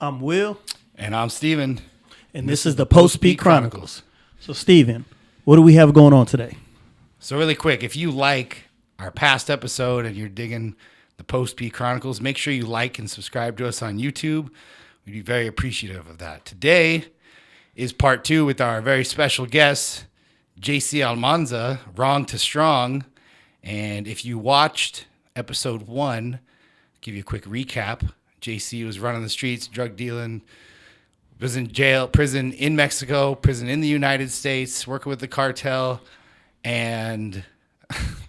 I'm Will, And I'm Steven. and this is the Pt.2 Chronicles. So, Steven, what do we have going on today? So really quick, if you like our past episode and you're digging the Pt.2 Chronicles, make sure you like and subscribe to us on YouTube. We'd be very appreciative of that. Today is part 2 with our very special guest, JC Almanza, Wrong to Strong. And if you watched episode 1, give you a quick recap. JC was running the streets, drug dealing, was in jail, prison in Mexico, prison in the United States, working with the cartel, and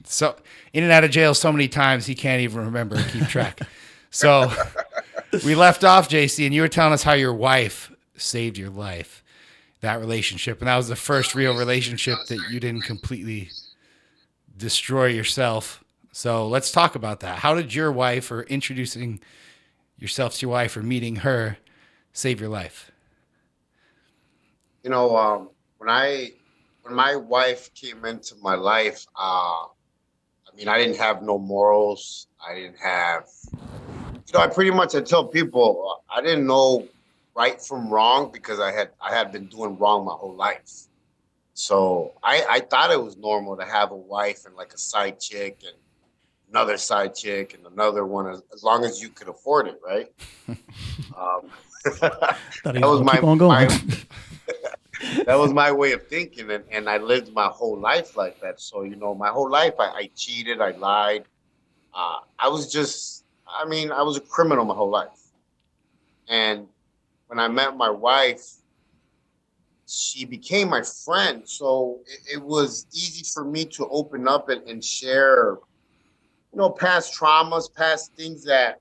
so in and out of jail so many times he can't even remember and keep track. So we left off, JC, and you were telling us how your wife saved your life, that relationship, and that was the first real relationship that you didn't completely destroy yourself. So let's talk about that. How did your wife, or introducing yourself to your wife or meeting her, save your life? You know, when my wife came into my life, I didn't have no morals. I didn't have, I I tell people I didn't know right from wrong because I had been doing wrong my whole life. So I thought it was normal to have a wife and like a side chick and another side chick and another one as long as you could afford it, right? That was keep on going. That was my way of thinking, and I lived my whole life like that. So, my whole life I cheated, I lied. I was a criminal my whole life. And when I met my wife, she became my friend. So it was easy for me to open up and share, past traumas, past things that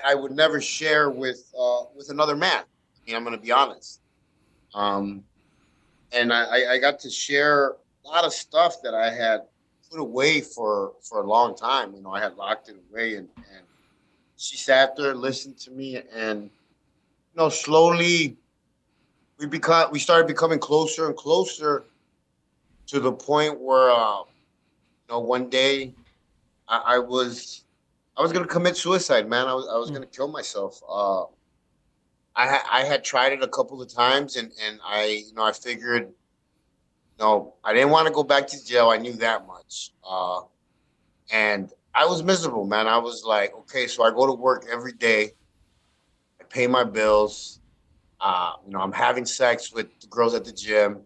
I would never share with another man. I'm going to be honest. And I got to share a lot of stuff that I had put away for a long time. I had locked it away, and she sat there, listened to me, and slowly we started becoming closer and closer to the point where one day I was gonna commit suicide, man. I was gonna kill myself. I had tried it a couple of times, and I figured, no, I didn't want to go back to jail. I knew that much. And I was miserable, man. I was like, okay, so I go to work every day. I pay my bills. I'm having sex with the girls at the gym.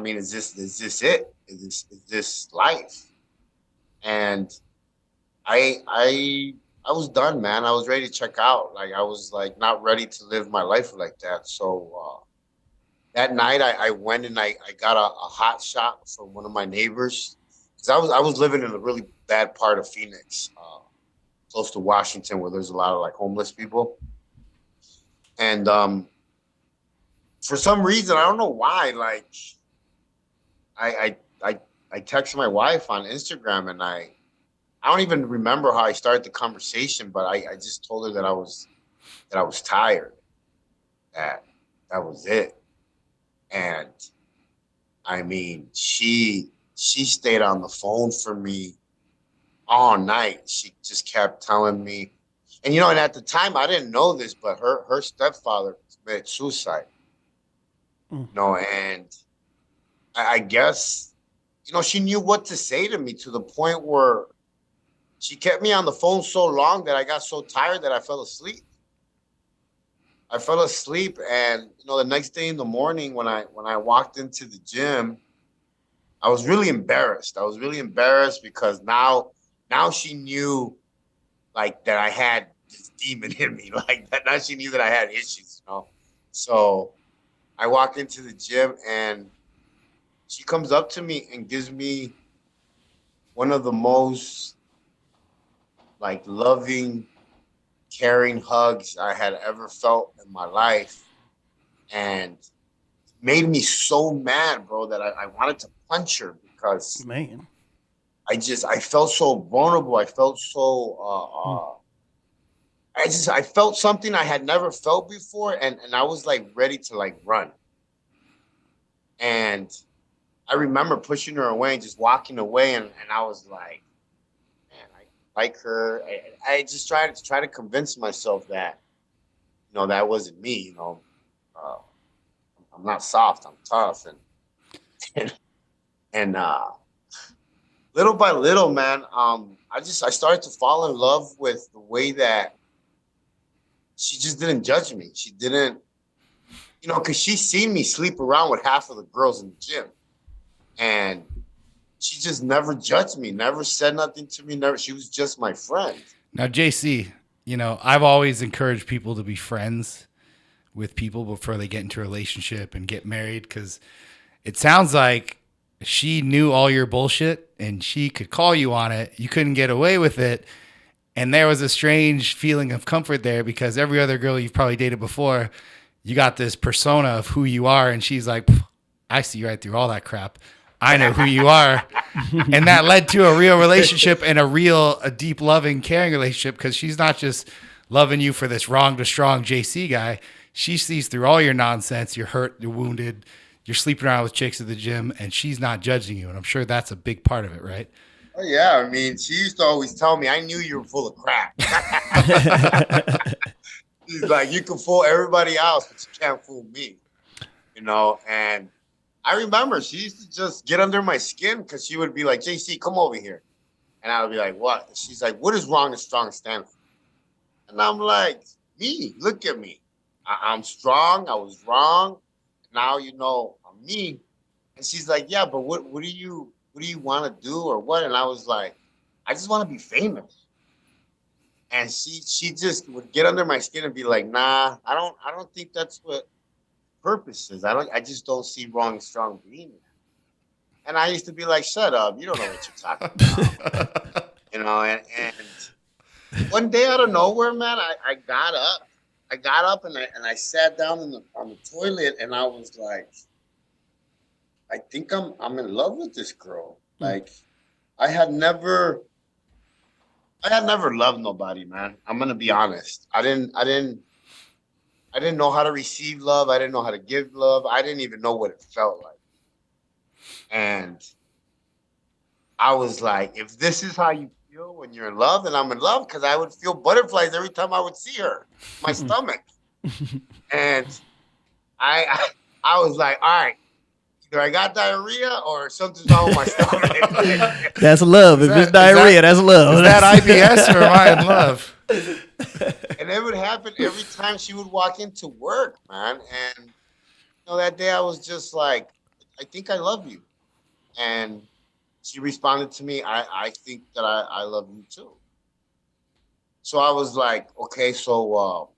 Is this it? Is this life? And I was done, man. I was ready to check out. Like, I was like not ready to live my life like that. So that night I went and I got a hot shot from one of my neighbors, because I was living in a really bad part of Phoenix, close to Washington, where there's a lot of like homeless people. And for some reason, I don't know why, like I texted my wife on Instagram, and I don't even remember how I started the conversation, but I just told her that I was tired. That was it. And she stayed on the phone for me all night. She just kept telling me, and and at the time I didn't know this, but her stepfather committed suicide. And I guess she knew what to say to me, to the point where she kept me on the phone so long that I got so tired that I fell asleep. And the next day in the morning, when I walked into the gym, I was really embarrassed. Because now she knew, like, that I had this demon in me, like that. Now she knew that I had issues, So I walk into the gym, and she comes up to me and gives me one of the most, like, loving, caring hugs I had ever felt in my life, and made me so mad, bro, that I wanted to punch her, because Man, I felt so vulnerable. I felt so I felt something I had never felt before, and I was like ready to like run. And I remember pushing her away and just walking away, and I was like, man, I like her. I just tried to convince myself that that wasn't me. Uh, I'm not soft. I'm tough, and and little by little, man, I started to fall in love with the way that she just didn't judge me. She didn't, because she seen me sleep around with half of the girls in the gym, and she just never judged me, never said nothing to me. Never, she was just my friend. Now, JC, I've always encouraged people to be friends with people before they get into a relationship and get married, because it sounds like she knew all your bullshit and she could call you on it. You couldn't get away with it. And there was a strange feeling of comfort there, because every other girl you've probably dated before, you got this persona of who you are. And she's like, I see right through all that crap. I know who you are. And that led to a real relationship and a deep, loving, caring relationship, because she's not just loving you for this wrong to strong JC guy. She sees through all your nonsense. You're hurt, you're wounded, you're sleeping around with chicks at the gym, and she's not judging you. And I'm sure that's a big part of it, right? Oh, yeah. I mean, she used to always tell me, I knew you were full of crap. She's like, you can fool everybody else, but you can't fool me. And I remember she used to just get under my skin, because she would be like, JC, come over here. And I would be like, what? And she's like, what does wrong and strong stand for? And I'm like, me, look at me. I'm strong. I was wrong. Now I'm me. And she's like, yeah, but what do you want to do or what? And I was like, I just want to be famous. And she just would get under my skin and be like, nah, I don't think that's what purpose is. I just don't see wrong and strong being there. And I used to be like, shut up, you don't know what you're talking about. And one day out of nowhere, man, I got up and I sat down on the toilet, and I was like, I think I'm in love with this girl. Like, I had never loved nobody, man. I'm gonna be honest. I didn't know how to receive love. I didn't know how to give love. I didn't even know what it felt like. And I was like, if this is how you feel when you're in love, then I'm in love, because I would feel butterflies every time I would see her, my stomach. And I was like, all right, either I got diarrhea or something's wrong with my stomach. That's love. If it's diarrhea, that's love. Is that IBS or am I in love? And it would happen every time she would walk into work, man. And that day I was just like, I think I love you. And she responded to me, I think that I love you too. So I was like, okay, so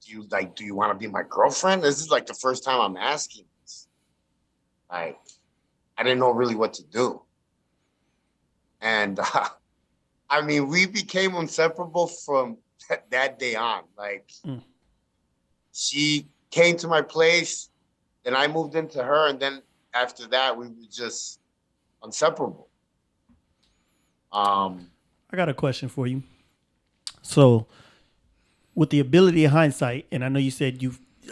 do you want to be my girlfriend? This is like the first time I'm asking this. Like, I didn't know really what to do. And I mean, we became inseparable from that day on. Like, she came to my place, then I moved into her, and then after that, we were just inseparable. I got a question for you. So, with the ability of hindsight, and I know you said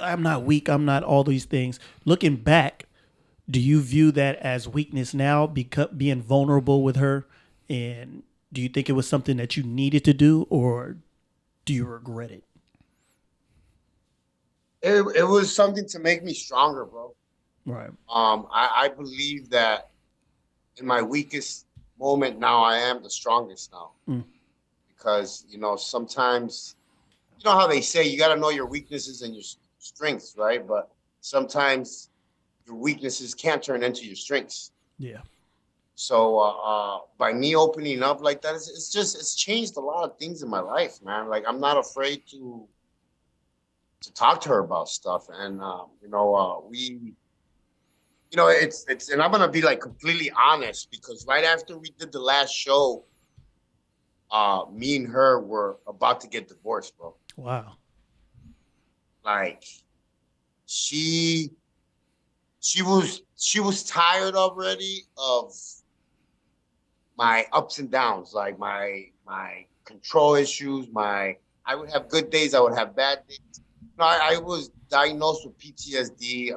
I'm not weak, I'm not all these things. Looking back, do you view that as weakness now, being vulnerable with her? And do you think it was something that you needed to do, or do you regret it? It was something to make me stronger, bro. Right. I believe that in my weakest moment now, I am the strongest now. Because, sometimes, how they say you got to know your weaknesses and your strengths, right? But sometimes your weaknesses can't turn into your strengths. Yeah. So by me opening up like that, it's changed a lot of things in my life, man. Like, I'm not afraid to talk to her about stuff. And, it's and I'm going to be like completely honest, because right after we did the last show, me and her were about to get divorced, bro. Wow. Like, she was tired already of my ups and downs, like my control issues. I would have good days, I would have bad days. I was diagnosed with PTSD,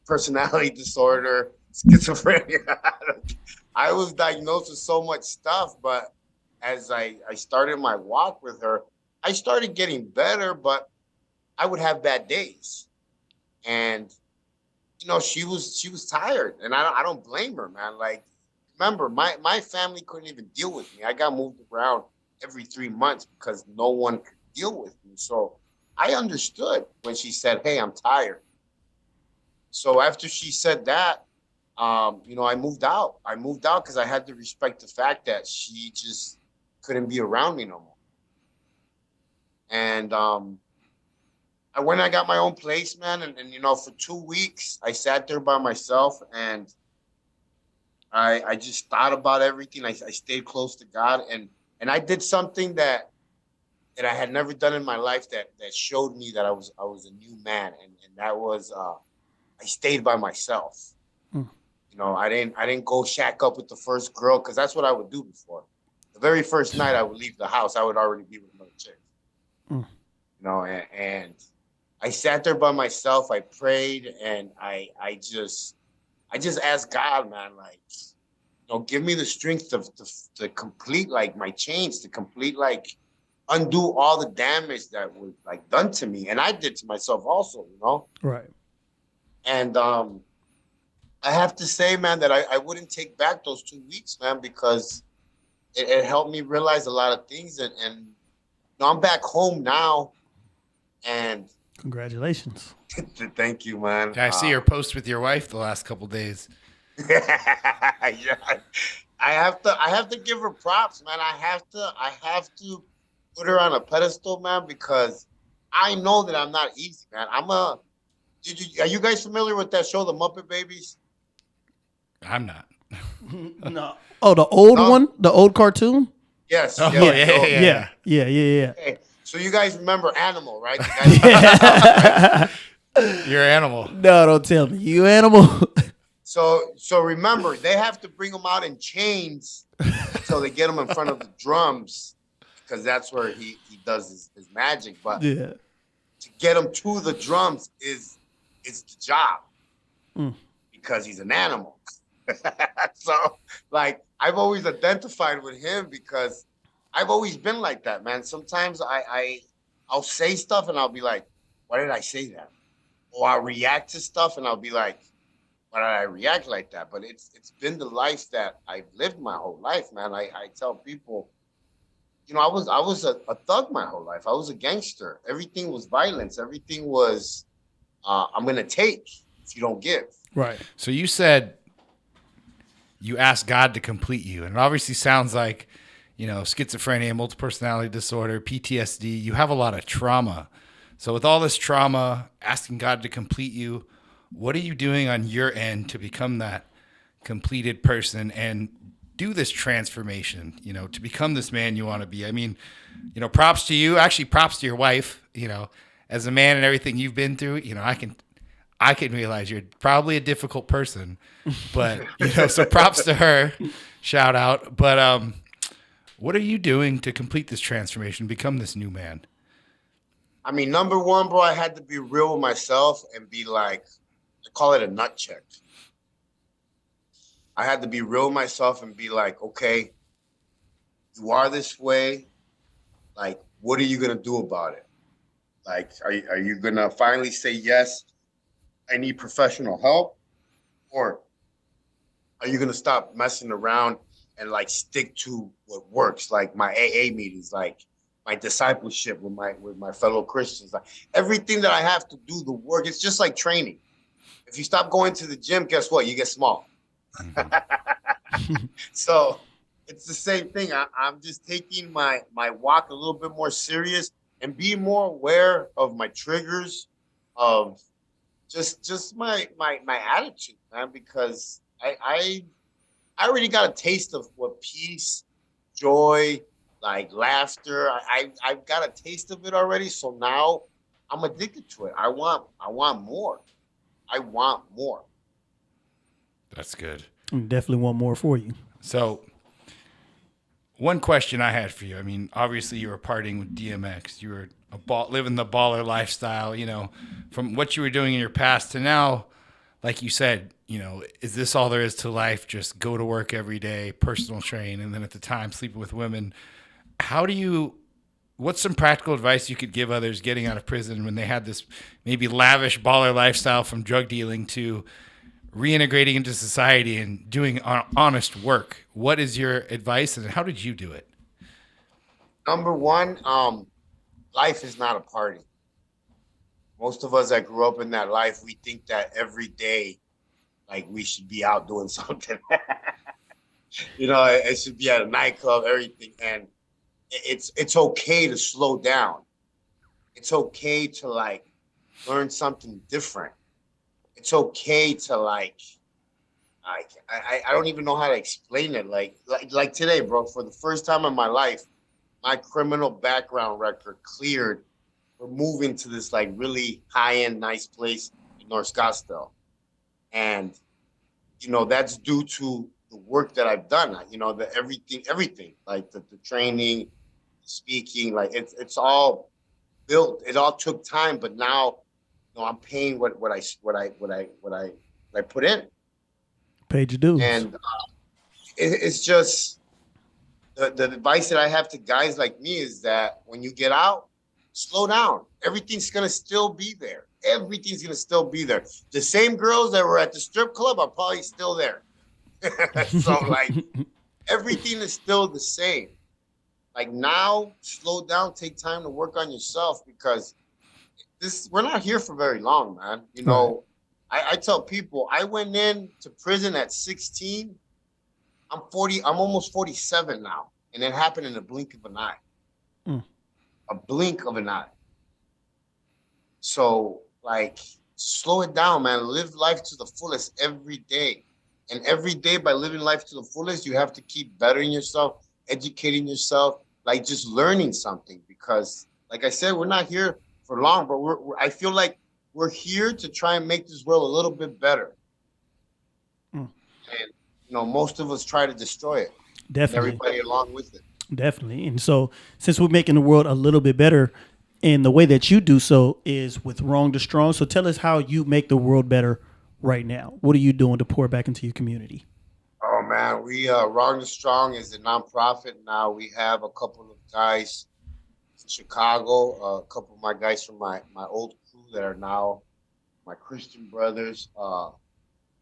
personality disorder, schizophrenia. I was diagnosed with so much stuff, but as I started my walk with her, I started getting better, but I would have bad days. And she was tired, and I don't blame her, man. Like, remember, my family couldn't even deal with me. I got moved around every 3 months because no one could deal with me. So I understood when she said, "Hey, I'm tired." So after she said that, I moved out. I moved out because I had to respect the fact that she just couldn't be around me no more. And I got my own place, man, and for 2 weeks I sat there by myself, and I just thought about everything. I stayed close to God, and I did something that I had never done in my life that showed me that I was a new man, and that was I stayed by myself. Hmm. I didn't go shack up with the first girl, because that's what I would do before. The very first night I would leave the house, I would already be with another chick. Hmm. And I sat there by myself. I prayed, and I just asked God, man, like, give me the strength to complete, like, my change, to complete, like, undo all the damage that was, like, done to me, and I did to myself also. Right. And I have to say, man, that I wouldn't take back those 2 weeks, man, because it helped me realize a lot of things, and I'm back home now, and Congratulations. thank you, man. Yeah, I see your post with your wife the last couple days. Yeah, I have to give her props, man. I have to put her on a pedestal, man, because I know that I'm not easy, man. Are you guys familiar with that show, The Muppet Babies? I'm not. No. Oh, the old No. one? The old cartoon? Yes. Oh, yes. Yeah. Okay, so you guys remember Animal, right? The guy- You're an animal. No, don't tell me. You animal? So remember, they have to bring him out in chains until they get him in front of the drums, because that's where he does his magic. But Yeah. to get him to the drums is the job, Mm. because he's an animal. So, like, I've always identified with him because I've always been like that, man. Sometimes I'll say stuff and I'll be like, why did I say that? Or I'll react to stuff and I'll be like, why did I react like that? But it's been the life that I've lived my whole life, man. I tell people, I was a thug my whole life. I was a gangster. Everything was violence. Everything was, I'm gonna take if you don't give. Right. So you said you asked God to complete you, and it obviously sounds like, schizophrenia, multiple personality disorder, PTSD. You have a lot of trauma. So with all this trauma, asking God to complete you, what are you doing on your end to become that completed person and do this transformation, to become this man you want to be? I mean, props to you, actually props to your wife, as a man and everything you've been through, I can realize you're probably a difficult person, but, so props to her, shout out. But what are you doing to complete this transformation, become this new man? I mean, number one, bro, I had to be real with myself and be like, I call it a nut check. I had to be real with myself and be like, okay, you are this way. Like, what are you going to do about it? Like, are you going to finally say, yes, I need professional help? Or are you going to stop messing around and, like, stick to what works? Like my AA meetings, like my discipleship with my fellow Christians, like everything that I have to do, the work. It's just like training. If you stop going to the gym, guess what? You get small. So it's the same thing. I'm just taking my walk a little bit more serious and being more aware of my triggers, of just my attitude, man, because I already got a taste of what peace, joy, like laughter. I've got a taste of it already. So now I'm addicted to it. I want more. I want more. That's good. I definitely want more for you. So one question I had for you, I mean, obviously you were partying with DMX. You were living the baller lifestyle, from what you were doing in your past to now like you said, is this all there is to life? Just go to work every day, personal train, and then at the time sleeping with women. What's some practical advice you could give others getting out of prison when they had this maybe lavish baller lifestyle from drug dealing to reintegrating into society and doing honest work? What is your advice, and how did you do it? Number one, life is not a party. Most of us that grew up in that life, we think that every day, like, we should be out doing something. It should be at a nightclub, everything. And it's okay to slow down. It's okay to, like, learn something different. It's okay to, like I don't even know how to explain it. Like today, bro, for the first time in my life, my criminal background record cleared for moving to this, like, really high-end, nice place in North Scottsdale. And, that's due to the work that I've done. Everything, like the training, the speaking, like it's all built. It all took time, but now, I'm paying what I put in. Paid your dues. And it's just the advice that I have to guys like me is that when you get out, slow down. Everything's gonna still be there. Everything's gonna still be there. The same girls that were at the strip club are probably still there. So, like, everything is still the same. Like, now, slow down, take time to work on yourself, because we're not here for very long, man. I tell people, I went into prison at 16. I'm almost 47 now. And it happened in a blink of an eye. A blink of an eye. So, like, slow it down, man. Live life to the fullest every day. And every day, by living life to the fullest, you have to keep bettering yourself, educating yourself, like, just learning something. Because, like I said, we're not here for long, but I feel like we're here to try and make this world a little bit better. And, most of us try to destroy it. Definitely. Everybody along with it. Definitely. And so, since we're making the world a little bit better, and the way that you do so is with Wrong to Strong. So tell us how you make the world better right now. What are you doing to pour back into your community? Oh, man, we Wrong to Strong is a nonprofit now. We have a couple of guys in Chicago, a couple of my guys from my old crew that are now my Christian brothers.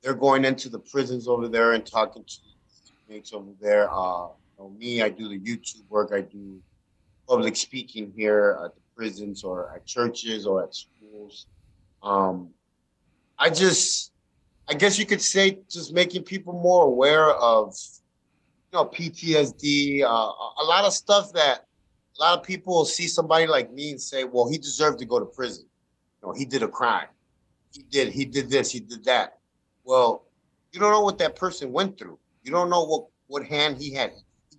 They're going into the prisons over there and talking to the inmates over there. Me, I do the YouTube work. I do public speaking here at the prisons or at churches or at schools. I guess you could say just making people more aware of, PTSD, a lot of stuff that a lot of people will see somebody like me and say, well, he deserved to go to prison. He did a crime. He did this, he did that. Well, you don't know what that person went through. You don't know what hand he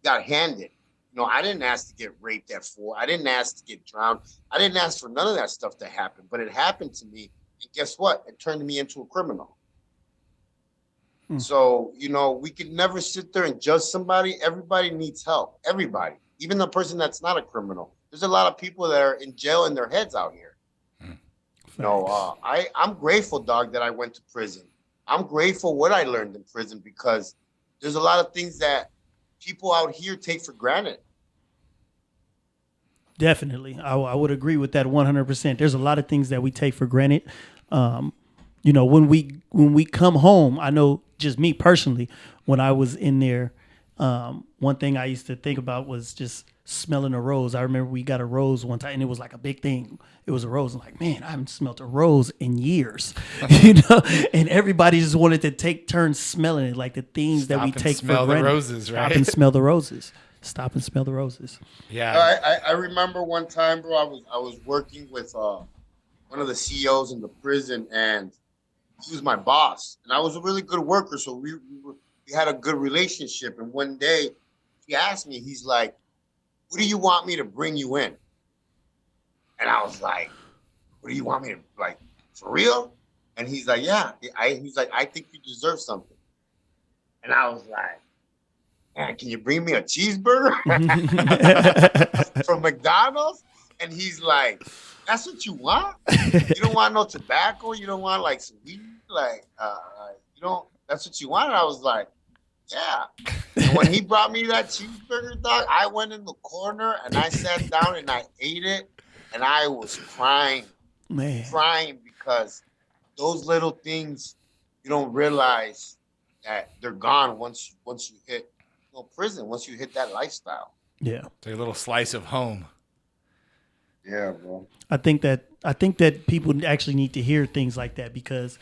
got handed. I didn't ask to get raped at 4. I didn't ask to get drowned. I didn't ask for none of that stuff to happen, but it happened to me. And guess what? It turned me into a criminal. So, we can never sit there and judge somebody. Everybody needs help. Everybody, even the person that's not a criminal. There's a lot of people that are in jail in their heads out here. I'm grateful, dog, that I went to prison. I'm grateful what I learned in prison, because there's a lot of things that people out here take for granted. Definitely. I would agree with that 100%. There's a lot of things that we take for granted. When we come home, I know just me personally, when I was in there, one thing I used to think about was just smelling a rose. I remember we got a rose one time and it was like a big thing. It was a rose. I'm like, man, I haven't smelled a rose in years, and everybody just wanted to take turns smelling it, like the things that we take for granted. Smell the roses, right? Stop and smell the roses. Stop and smell the roses. Yeah. I remember one time, bro, I was working with one of the CEOs in the prison, and he was my boss, and I was a really good worker, so we had a good relationship. And one day he asked me, he's like, what do you want me to bring you in? And I was like, what do you want me to, like, for real? And he's like, yeah. He's like, I think you deserve something. And I was like, man, can you bring me a cheeseburger from McDonald's? And he's like, that's what you want? You don't want no tobacco? You don't want, like, some weed? Like, you don't, that's what you wanted? I was like, yeah. And when he brought me that cheeseburger, dog, I went in the corner and I sat down and I ate it and I was Man. crying because those little things you don't realize that they're gone once you hit prison, once you hit that lifestyle. Yeah. It's a little slice of home. Yeah, bro. I think that people actually need to hear things like that because,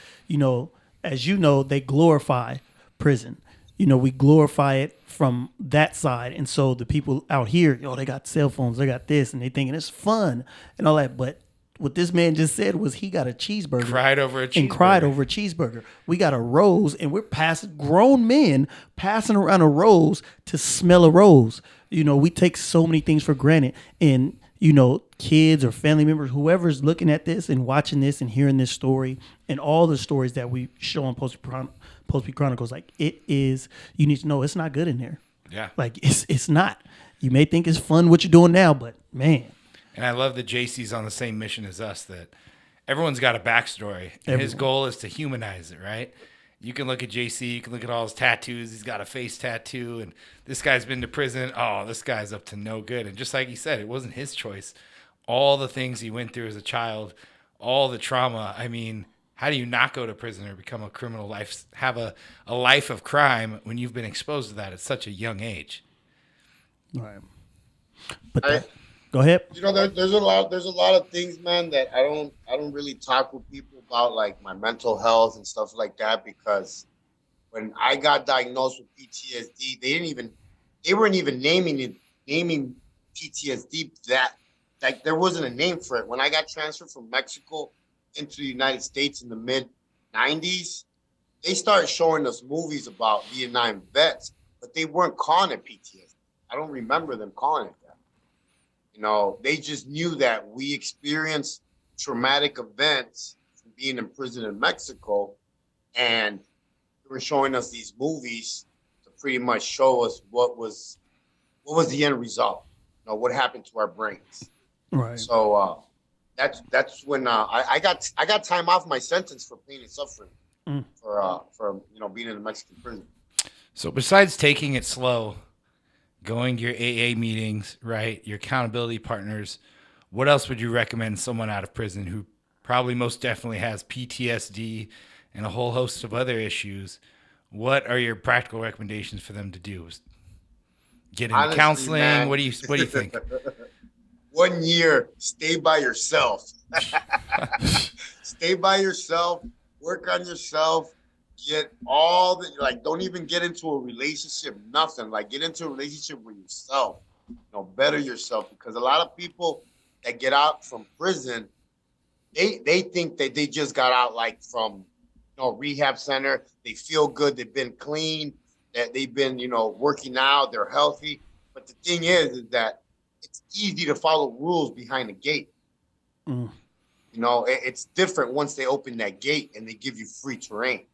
as you know, they glorify prison. We glorify it from that side. And so the people out here, they got cell phones, they got this, and they thinking it's fun and all that. But what this man just said was he got a cheeseburger. Cried over a cheeseburger. We got a rose, and we're grown men passing around a rose to smell a rose. We take so many things for granted. And, kids or family members, whoever's looking at this and watching this and hearing this story and all the stories that we show on Post P Chronicles, like it is, you need to know it's not good in there. Yeah. Like it's not. You may think it's fun what you're doing now, but man. And I love that JC's on the same mission as us, that everyone's got a backstory. And his goal is to humanize it, right? You can look at JC, you can look at all his tattoos. He's got a face tattoo, and this guy's been to prison. Oh, this guy's up to no good. And just like he said, it wasn't his choice. All the things he went through as a child, all the trauma. I mean, how do you not go to prison or become a criminal have a life of crime when you've been exposed to that at such a young age? Right. But go ahead. There's a lot of things, man, that I don't really talk with people about, like my mental health and stuff like that, because when I got diagnosed with PTSD, they weren't even naming PTSD that, like, there wasn't a name for it. When I got transferred from Mexico into the United States in the mid 90s, they started showing us movies about Vietnam vets, but they weren't calling it PTSD. I don't remember them calling it that. They just knew that we experienced traumatic events from being in prison in Mexico, and they were showing us these movies to pretty much show us what was the end result. What happened to our brains. Right. So that's when I got time off my sentence for pain and suffering for being in a Mexican prison. So besides taking it slow, going to your AA meetings, right, your accountability partners, what else would you recommend someone out of prison who probably most definitely has PTSD and a whole host of other issues? What are your practical recommendations for them to do? Get into counseling? Man. What do you think? 1 year, stay by yourself. Stay by yourself. Work on yourself. Get don't even get into a relationship, nothing. Like, get into a relationship with yourself. Better yourself, because a lot of people that get out from prison, they think that they just got out, like, from rehab center. They feel good. They've been clean. That they've been working out. They're healthy. But the thing is that it's easy to follow rules behind the gate. It's different once they open that gate and they give you free terrain.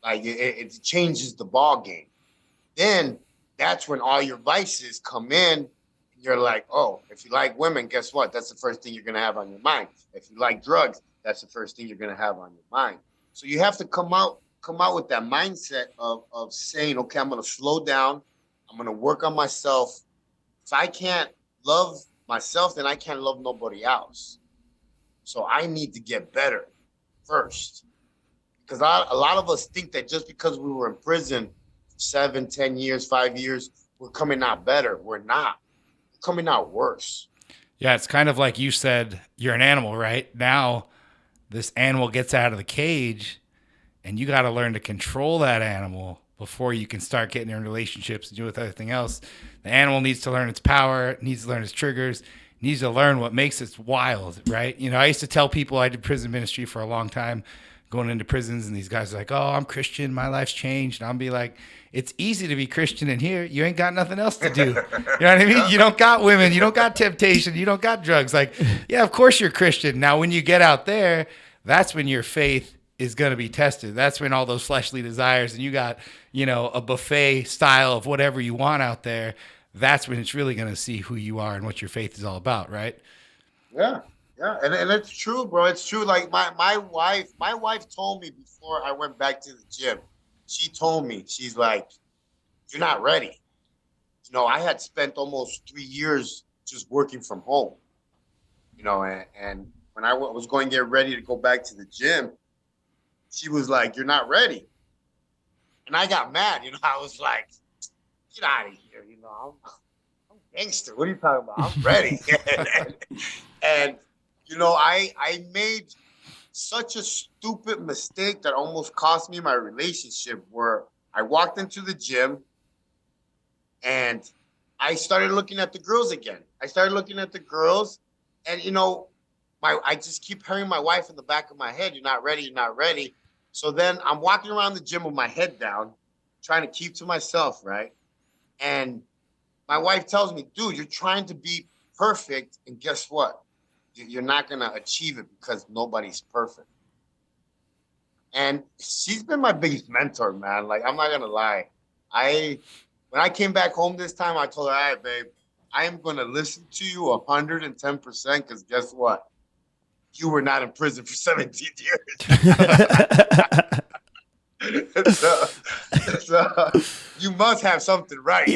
Like, it changes the ball game. Then that's when all your vices come in. And you're like, oh, if you like women, guess what? That's the first thing you're going to have on your mind. If you like drugs, that's the first thing you're going to have on your mind. So you have to come out with that mindset of saying, okay, I'm going to slow down. I'm going to work on myself. If I can't love myself, then I can't love nobody else. So I need to get better first. Because a lot of us think that just because we were in prison 7, 10 years, 5 years, we're coming out better. We're not. We're coming out worse. Yeah, it's kind of like you said, you're an animal, right? Now, this animal gets out of the cage, and you got to learn to control that animal before you can start getting in relationships and do with everything else. The animal needs to learn its power, it needs to learn its triggers, it needs to learn what makes it wild, right? I used to tell people, I did prison ministry for a long time, going into prisons, and these guys are like, oh, I'm Christian, my life's changed. And I'll be like, it's easy to be Christian in here. You ain't got nothing else to do. You know what I mean? You don't got women, you don't got temptation, you don't got drugs. Like, yeah, of course you're Christian. Now, when you get out there, that's when your faith is going to be tested. That's when all those fleshly desires, and you got, a buffet style of whatever you want out there. That's when it's really going to see who you are and what your faith is all about, right? Yeah. Yeah, and it's true, bro. It's true. Like my wife told me before I went back to the gym. She told me, she's like, "You're not ready." I had spent almost 3 years just working from home. And when I was going to get ready to go back to the gym, she was like, "You're not ready," and I got mad. I was like, "Get out of here!" I'm gangster. What are you talking about? I'm ready. and I made such a stupid mistake that almost cost me my relationship where I walked into the gym and I started looking at the girls again. I started looking at the girls and I just keep hearing my wife in the back of my head, "You're not ready, you're not ready." So then I'm walking around the gym with my head down, trying to keep to myself, right? And my wife tells me, "Dude, you're trying to be perfect, and guess what? You're not gonna achieve it because nobody's perfect." And she's been my biggest mentor, man. Like, I'm not gonna lie. I When I came back home this time, I told her, "All right, babe, I am gonna listen to you 110% because guess what? You were not in prison for 17 years. so you must have something right."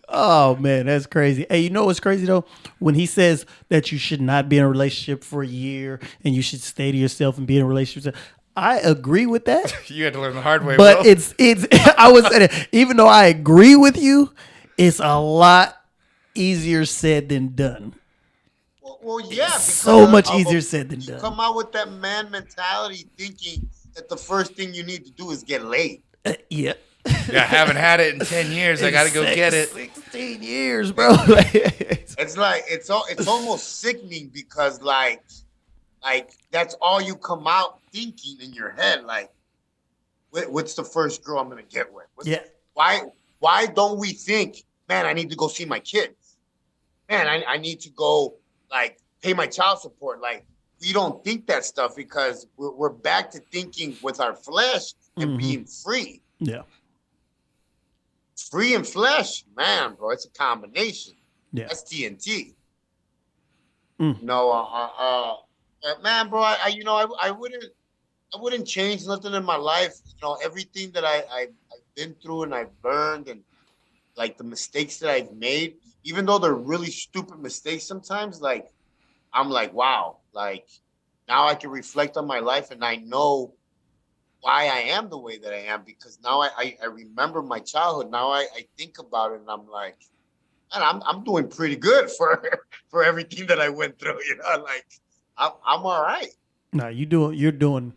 Oh man, that's crazy. Hey, you know what's crazy though? When he says that you should not be in a relationship for a year and you should stay to yourself and be in a relationship, I agree with that. You had to learn the hard way, But Will. it's I was saying it, even though I agree with you, it's a lot easier said than done. Well, yeah, because So much easier said than you done. come out with that man mentality thinking that the first thing you need to do is get laid. Yeah. Yeah, I haven't had it in 10 years. I got to go get it. 16 years, bro. It's like it's almost sickening because like that's all you come out thinking in your head. Like, what's the first girl I'm gonna get with? Yeah. Why don't we think, man, I need to go see my kids? Man, I need to go like pay my child support. Like, we don't think that stuff because we're back to thinking with our flesh and being free. Yeah. Free and flesh, man, bro. It's a combination. Yeah. That's TNT. Mm. Man, bro. I wouldn't change nothing in my life. Everything that I've been through and I've learned, and like the mistakes that I've made, even though they're really stupid mistakes sometimes. Like, I'm like, wow. Like, now I can reflect on my life and I know why I am the way that I am because now I remember my childhood. Now I think about it and I'm like, man, I'm doing pretty good for for everything that I went through. Like, I'm all right. No, you're doing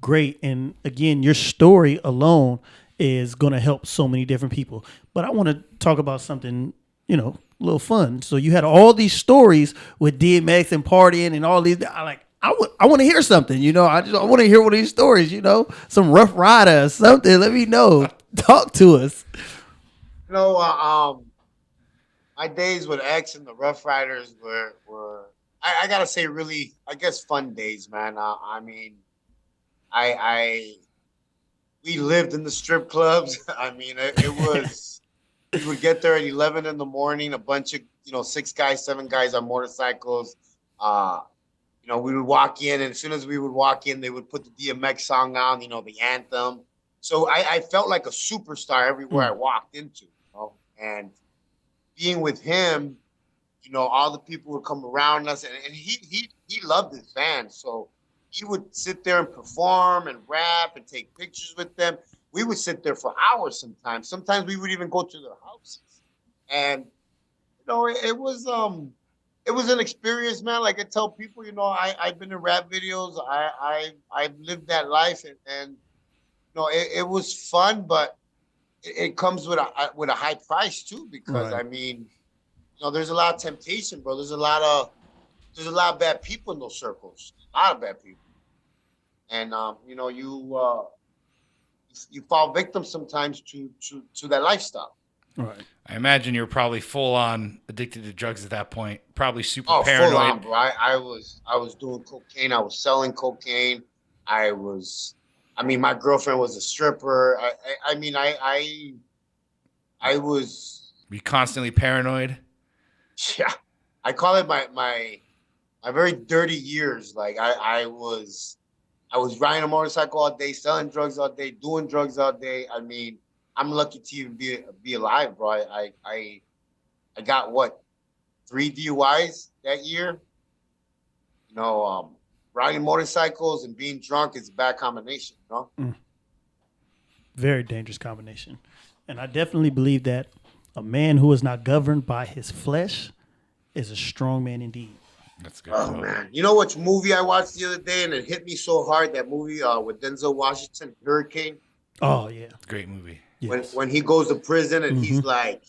great. And again, your story alone is gonna help so many different people. But I want to talk about something, a little fun. So you had all these stories with DMX and partying and all these. I want to hear something. I want to hear one of these stories. Some Ruff Ryders, something. Let me know. Talk to us. You know, uh, um, my days with X and the Ruff Ryders were I gotta say really, I guess, fun days, man. I mean, I we lived in the strip clubs. I mean, it was we would get there at 11 in the morning, a bunch of six guys, seven guys on motorcycles. Uh, we would walk in, and as soon as we would walk in, they would put the DMX song on, the anthem. So I felt like a superstar everywhere I walked into, and being with him, all the people would come around us, and he loved his fans, so he would sit there and perform and rap and take pictures with them. We would sit there for hours sometimes. Sometimes we would even go to their houses, and it was an experience, man. Like I tell people, I've been in rap videos. I've lived that life, and it was fun, but it comes with a high price too, because Right. I mean, there's a lot of temptation, bro. There's a lot of bad people in those circles. A lot of bad people, and you fall victim sometimes to that lifestyle. Right. I imagine you're probably full on addicted to drugs at that point. Probably super Oh, full on, paranoid. bro. I was doing cocaine. I was selling cocaine. I was, I mean, my girlfriend was a stripper. I mean, I was, Be constantly paranoid. yeah, I call it my very dirty years. Like I was riding a motorcycle all day, selling drugs all day, doing drugs all day. I mean, I'm lucky to even be alive, bro. I got what, 3 DUIs that year. You know, riding motorcycles and being drunk is a bad combination. You know. Very dangerous combination. And I definitely believe that a man who is not governed by his flesh is a strong man indeed. That's good. Oh man, you know which movie I watched the other day and it hit me so hard? That movie with Denzel Washington, Hurricane. Oh yeah, Great movie. yes. When he goes to prison and he's like,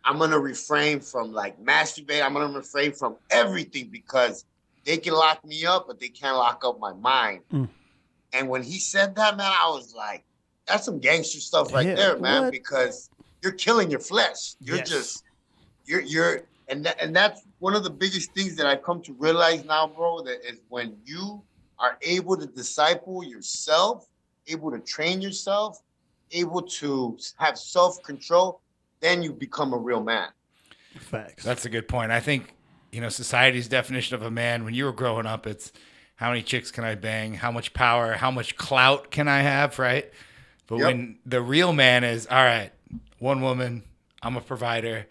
I'm gonna refrain from like masturbate. I'm gonna refrain from everything because they can lock me up, but they can't lock up my mind. And when he said that, man, I was like, that's some gangster stuff right there, man. What? Because you're killing your flesh. You're Yes. just and that's one of the biggest things that I've come to realize now, bro. That is when you are able to disciple yourself, able to train yourself, able to have self-control, then you become a real man. Facts. That's a good point. I think, society's definition of a man when you were growing up, it's how many chicks can I bang? How much power? How much clout can I have? Right. But when the real man is, all right, one woman, I'm a provider.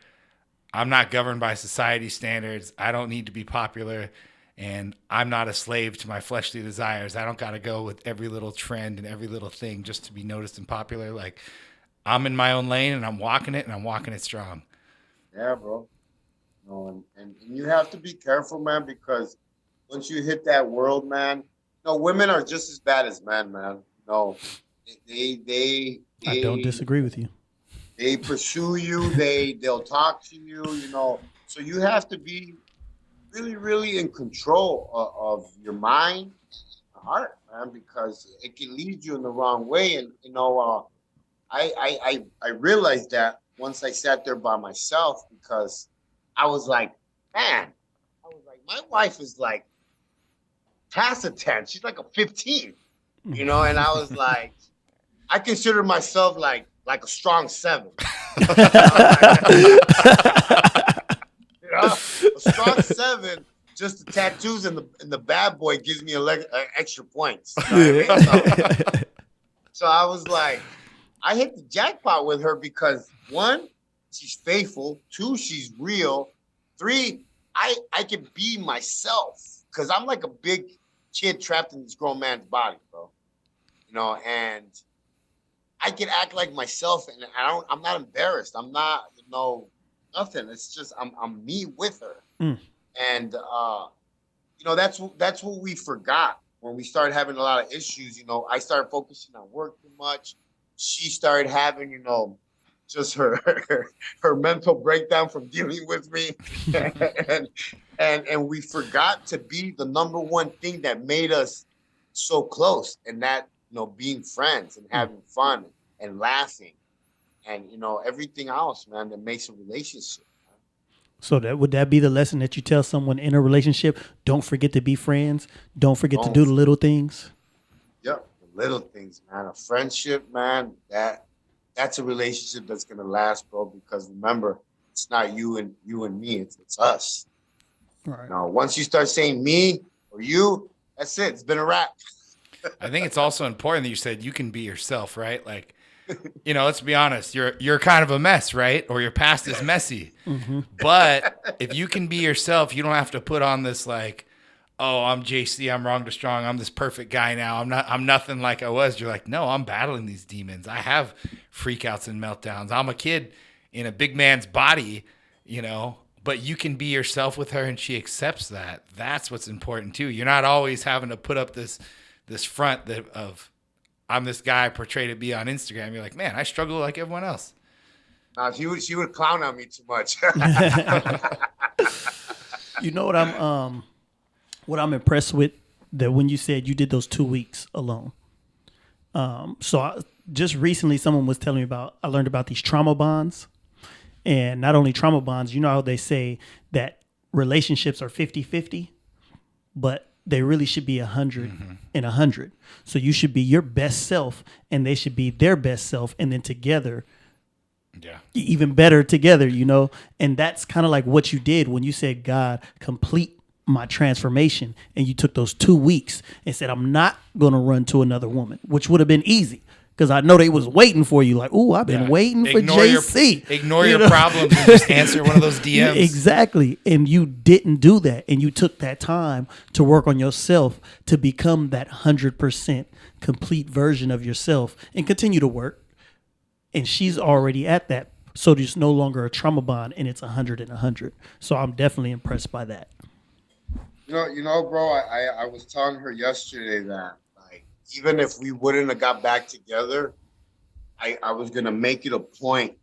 I'm not governed by society standards. I don't need to be popular. And I'm not a slave to my fleshly desires. I don't got to go with every little trend and every little thing just to be noticed and popular. Like, I'm in my own lane and I'm walking it and I'm walking it strong. Yeah, bro. No, and you have to be careful, man, because once you hit that world, man, women are just as bad as men, man. No, they I don't disagree with you. They pursue you. They'll talk to you. So you have to be really, really in control of your mind, and heart, man, because it can lead you in the wrong way. And I realized that once I sat there by myself because I was like, man, my wife is like past a 10. She's like a 15, and I was like, I consider myself like a strong 7. A strong 7, just the tattoos and the bad boy gives me extra points. You know what I mean? So I was like, I hit the jackpot with her because 1, she's faithful. 2, she's real. 3, I can be myself because I'm like a big kid trapped in this grown man's body, bro. And I can act like myself, and I'm not embarrassed. I'm not, nothing. It's just I'm me with her, and that's what we forgot when we started having a lot of issues. I started focusing on work too much. She started having, just her mental breakdown from dealing with me, and we forgot to be the number one thing that made us so close, and that being friends and having fun and laughing, and everything else, man, that makes a relationship. So would that be the lesson that you tell someone in a relationship? Don't forget to be friends. Don't forget to do the little things. Yep, the little things, man. A friendship, man. That's a relationship that's gonna last, bro. Because remember, it's not you and me. It's us. Right. Once you start saying me or you, that's it. It's been a wrap. I think it's also important that you said you can be yourself, right? Like, let's be honest, you're kind of a mess, right? Or your past is messy. But if you can be yourself, you don't have to put on this like, oh, I'm JC, I'm wrong to strong, I'm this perfect guy now. I'm nothing like I was. You're like, no, I'm battling these demons. I have freakouts and meltdowns. I'm a kid in a big man's body, but you can be yourself with her and she accepts that. That's what's important too. You're not always having to put up this front of I'm this guy portrayed to be on Instagram. You're like, man, I struggle like everyone else. She would clown on me too much. What I'm impressed with, that when you said you did those 2 weeks alone. Just recently, someone was telling me I learned about these trauma bonds, and not only trauma bonds, how they say that relationships are 50-50, but they really should be 100 and 100. So you should be your best self and they should be their best self. And then together Yeah. even better together, you know? And that's kind of like what you did when you said, God, complete my transformation. And you took those 2 weeks and said, I'm not going to run to another woman, which would have been easy. Because I know they was waiting for you, like, oh, I've been waiting for JC. Ignore your problems and just answer one of those DMs. Exactly. And you didn't do that. And you took that time to work on yourself to become that 100% complete version of yourself and continue to work. And she's already at that. So there's no longer a trauma bond and it's 100 and 100. So I'm definitely impressed by that. Bro, I was telling her yesterday that, like, even if we wouldn't have got back together, I was going to make it a point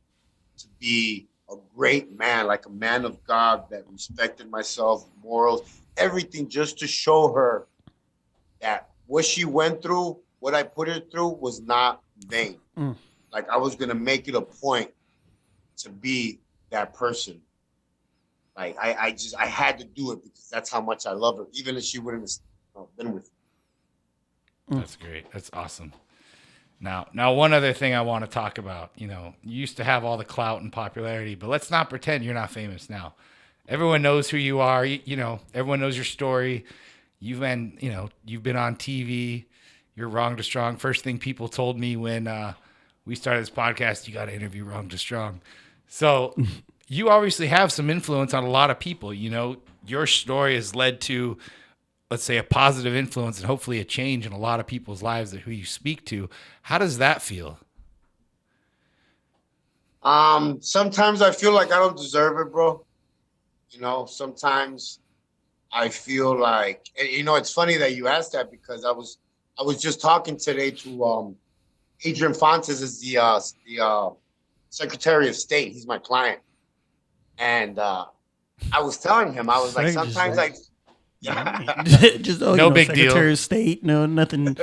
to be a great man, like a man of God that respected myself, morals, everything, just to show her that what she went through, what I put her through was not vain. Like, I was going to make it a point to be that person. Like, I had to do it because that's how much I love her, even if she wouldn't have been with me. That's great. That's awesome. Now, one other thing I want to talk about, you used to have all the clout and popularity, but let's not pretend you're not famous now. Everyone knows who you are. Everyone knows your story. You've been on TV. You're Wrong to Strong. First thing people told me when we started this podcast, you got to interview Wrong to Strong. So you obviously have some influence on a lot of people. Your story has led to, let's say, a positive influence and hopefully a change in a lot of people's lives that who you speak to. How does that feel? Sometimes I feel like I don't deserve it, bro. Sometimes I feel like, it's funny that you asked that because I was just talking today to Adrian Fontes is the Secretary of State. He's my client. And I was telling him, I was like, sometimes just no big deal. Secretary of State, no, nothing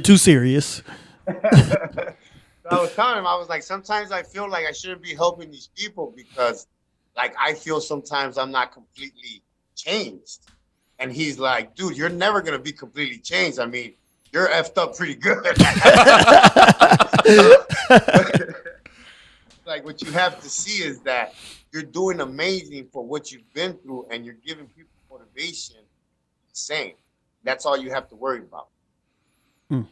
too serious. I was telling him, I was like, sometimes I feel like I shouldn't be helping these people because, like, I feel sometimes I'm not completely changed. And he's like, dude, you're never gonna be completely changed. I mean, you're effed up pretty good. Like, what you have to see is that you're doing amazing for what you've been through, and you're giving people motivation. Same. That's all you have to worry about.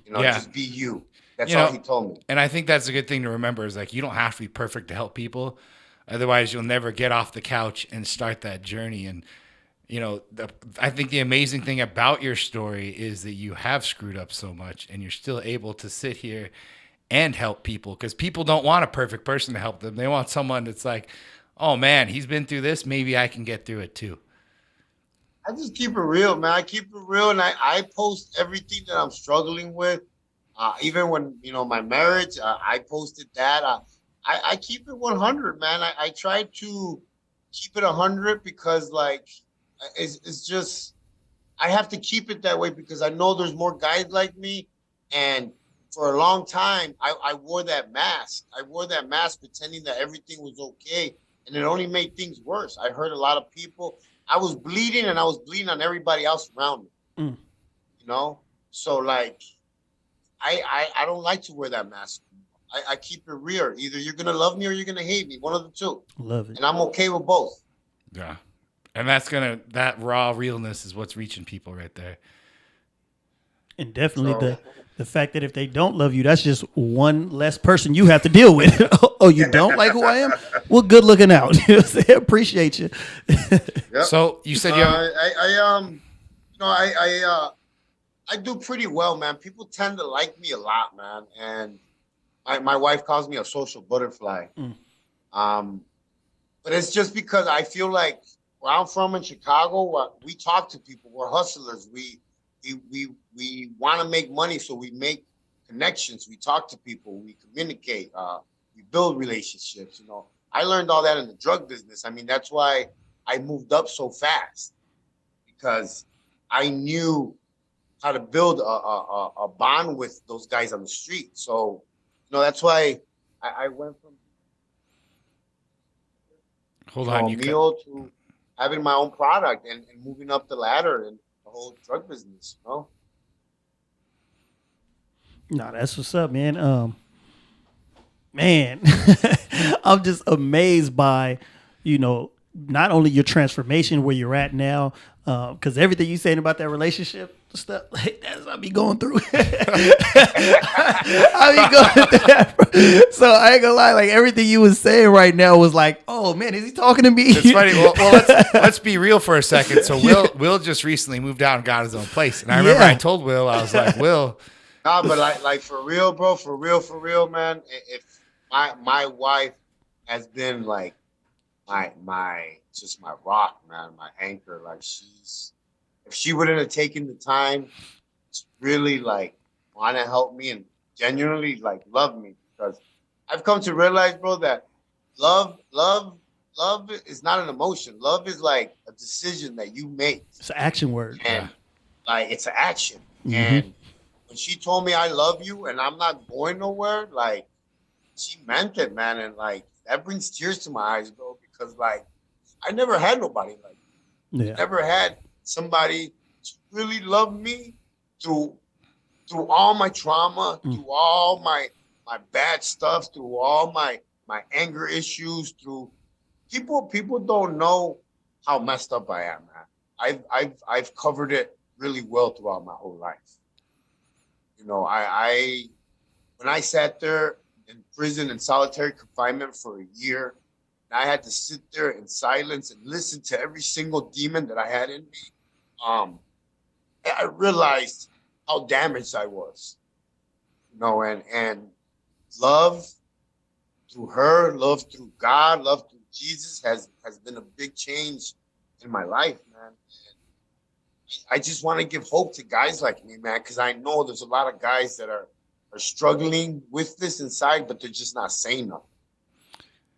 Just be you. That's all he told me. And I think that's a good thing to remember is, like, you don't have to be perfect to help people. Otherwise, you'll never get off the couch and start that journey. And, I think the amazing thing about your story is that you have screwed up so much and you're still able to sit here and help people, because people don't want a perfect person to help them. They want someone that's like, oh man, he's been through this. Maybe I can get through it too. I just keep it real, man. I keep it real, and I post everything that I'm struggling with. Even when, my marriage, I posted that. I keep it 100, man. I try to keep it 100 because, like, it's just, I have to keep it that way because I know there's more guys like me. And for a long time, I wore that mask. I wore that mask pretending that everything was okay. And it only made things worse. I hurt a lot of people. I was bleeding, and I was bleeding on everybody else around me. So, like, I don't like to wear that mask. I keep it real. Either you're gonna love me or you're gonna hate me. One of the two. Love it. And I'm okay with both. Yeah. And that raw realness is what's reaching people right there. And definitely the fact that if they don't love you, that's just one less person you have to deal with. Oh, you don't like who I am? Well, good looking out. Appreciate you. Yep. So you said I do pretty well, man. People tend to like me a lot, man. And my wife calls me a social butterfly. But it's just because I feel like where I'm from in Chicago, we talk to people. We're hustlers. We want to make money, so we make connections. We talk to people. We communicate. We build relationships. I learned all that in the drug business. I mean, that's why I moved up so fast, because I knew how to build a bond with those guys on the street. So, that's why I went from meal to having my own product and moving up the ladder in the whole drug business. No, that's what's up, man. Man, I'm just amazed by, not only your transformation where you're at now, because everything you saying about that relationship stuff, like, that's what I be going through. I be going through that. So I ain't gonna lie, like everything you was saying right now was like, oh man, is he talking to me? It's funny. Well, let's be real for a second. So Will just recently moved out and got his own place, and I remember I told Will, I was like, Will. Nah, but like for real, bro, for real, man. If my wife has been like my just my rock, man, my anchor. Like if she wouldn't have taken the time to really like want to help me and genuinely like love me, because I've come to realize, bro, that love is not an emotion. Love is like a decision that you make. It's an action word. And like it's an action. Mm-hmm. And when she told me I love you and I'm not going nowhere, like she meant it, man. And like that brings tears to my eyes, bro, because like I never had nobody like Yeah. never had somebody to really love me through all my trauma, through all my bad stuff, through all my anger issues, through people don't know how messed up I am, man. I've covered it really well throughout my whole life. You know, I when I sat there in prison in solitary confinement for a year, and I had to sit there in silence and listen to every single demon that I had in me. I realized how damaged I was. You know, and love through her, love through God, love through Jesus has been a big change in my life, man. And I just want to give hope to guys like me, man, because I know there's a lot of guys that are struggling with this inside, but they're just not saying nothing.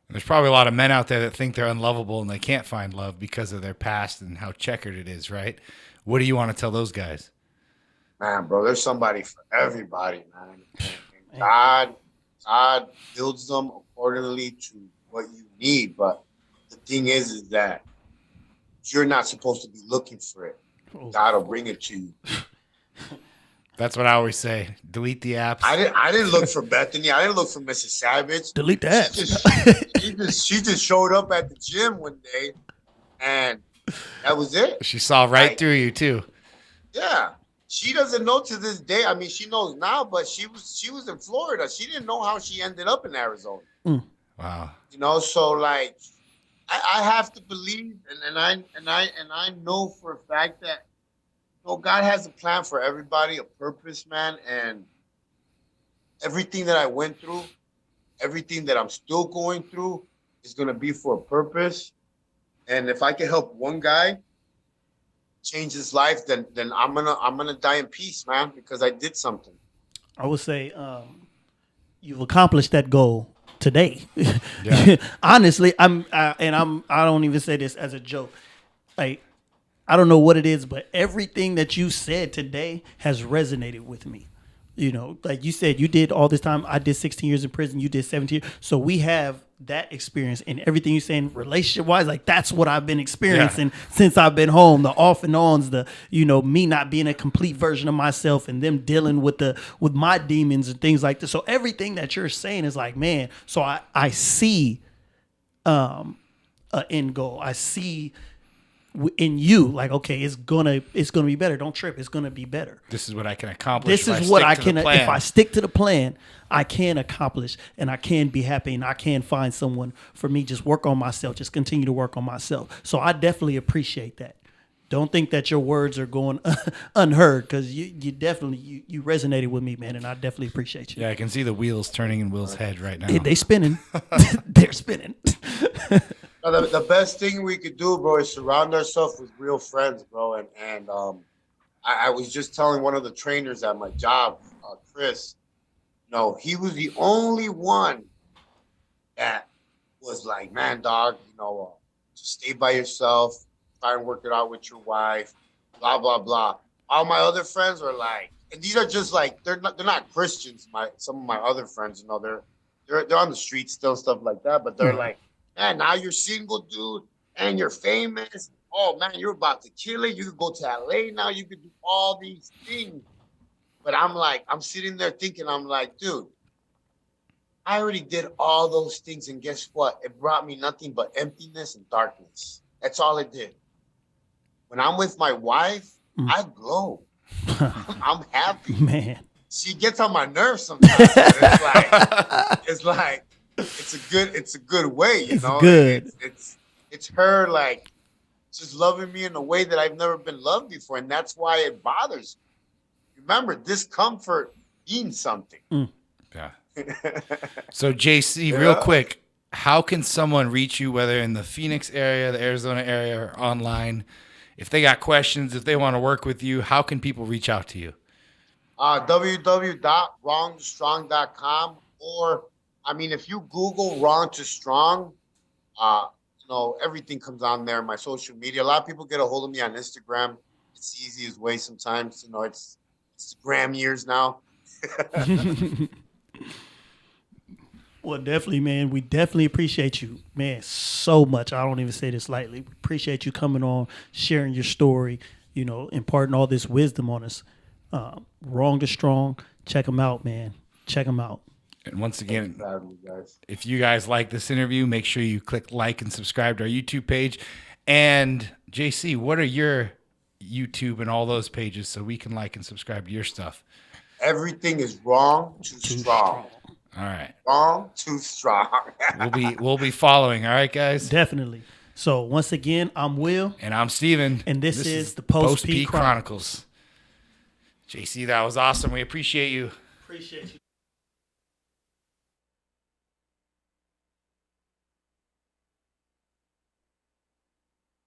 There's probably a lot of men out there that think they're unlovable and they can't find love because of their past and how checkered it is, right? What do you want to tell those guys? Man, bro, there's somebody for everybody, man. And God builds them accordingly to what you need. But the thing is that you're not supposed to be looking for it. God will bring it to you. That's what I always say. Delete the apps. I didn't look for Bethany. I didn't look for Mrs. Savage. Delete the apps. She just showed up at the gym one day, and that was it. She saw right through you too. Yeah, she doesn't know to this day. I mean, she knows now, but she was in Florida. She didn't know how she ended up in Arizona. Wow. You know, so like, I have to believe, and I know for a fact that, you know, God has a plan for everybody, a purpose, man, and everything that I went through, everything that I'm still going through is going to be for a purpose. And if I can help one guy change his life, then I'm gonna die in peace, man, because I did something. I would say you've accomplished that goal today. Yeah. Honestly, I don't even say this as a joke. Like, I don't know what it is, but everything that you said today has resonated with me. You know, like you said, you did all this time. I did 16 years in prison. You did 17 years. So we have that experience, and everything you're saying relationship wise, like that's what I've been experiencing since I've been home. The off and ons, the, you know, me not being a complete version of myself, and them dealing with my demons and things like this. So everything that you're saying is like, man. So I see an end goal. I see in you, like, okay, it's gonna be better. Don't trip. It's gonna be better. This is what I can accomplish. This is what I can. If I stick to the plan, I can accomplish, and I can be happy, and I can find someone for me. Just work on myself. Just continue to work on myself. So I definitely appreciate that. Don't think that your words are going unheard, because you definitely you resonated with me, man, and I definitely appreciate you. Yeah, I can see the wheels turning in Will's head right now. They spinning. They're spinning. The best thing we could do, bro, is surround ourselves with real friends, bro. And I was just telling one of the trainers at my job, Chris, no, he was the only one that was like, man, dog, you know, just stay by yourself, try and work it out with your wife, blah, blah, blah. All my other friends are like, and these are just like, they're not Christians. Some of my other friends, you know, they're on the street still, stuff like that, but they're like, man, now you're single, dude, and you're famous. Oh, man, you're about to kill it. You could go to LA now. You could do all these things. But I'm like, I'm sitting there thinking, I'm like, dude, I already did all those things, and guess what? It brought me nothing but emptiness and darkness. That's all it did. When I'm with my wife, I glow. I'm happy. Man. She gets on my nerves sometimes. But it's a good way, you know. Good. It's her like just loving me in a way that I've never been loved before, and that's why it bothers me. Remember, discomfort means something. Yeah. So JC, real quick, how can someone reach you, whether in the Phoenix area, the Arizona area, or online? If they got questions, if they want to work with you, how can people reach out to you? www.wrongtostrong.com, or I mean, if you Google Wrong to Strong, everything comes on there. My social media. A lot of people get a hold of me on Instagram. It's the easiest way sometimes. It's Instagram years now. Well, definitely, man. We definitely appreciate you, man, so much. I don't even say this lightly. We appreciate you coming on, sharing your story, imparting all this wisdom on us. Wrong to Strong. Check them out, man. Check them out. And once again, if you guys like this interview, make sure you click like and subscribe to our YouTube page. And JC, what are your YouTube and all those pages so we can like and subscribe to your stuff? Everything is Wrong to Strong. All right. Wrong to Strong. We'll be following. All right, guys. Definitely. So once again, I'm Will, and I'm Steven, and this is the Post P Chronicles. JC, that was awesome. We appreciate you. Appreciate you.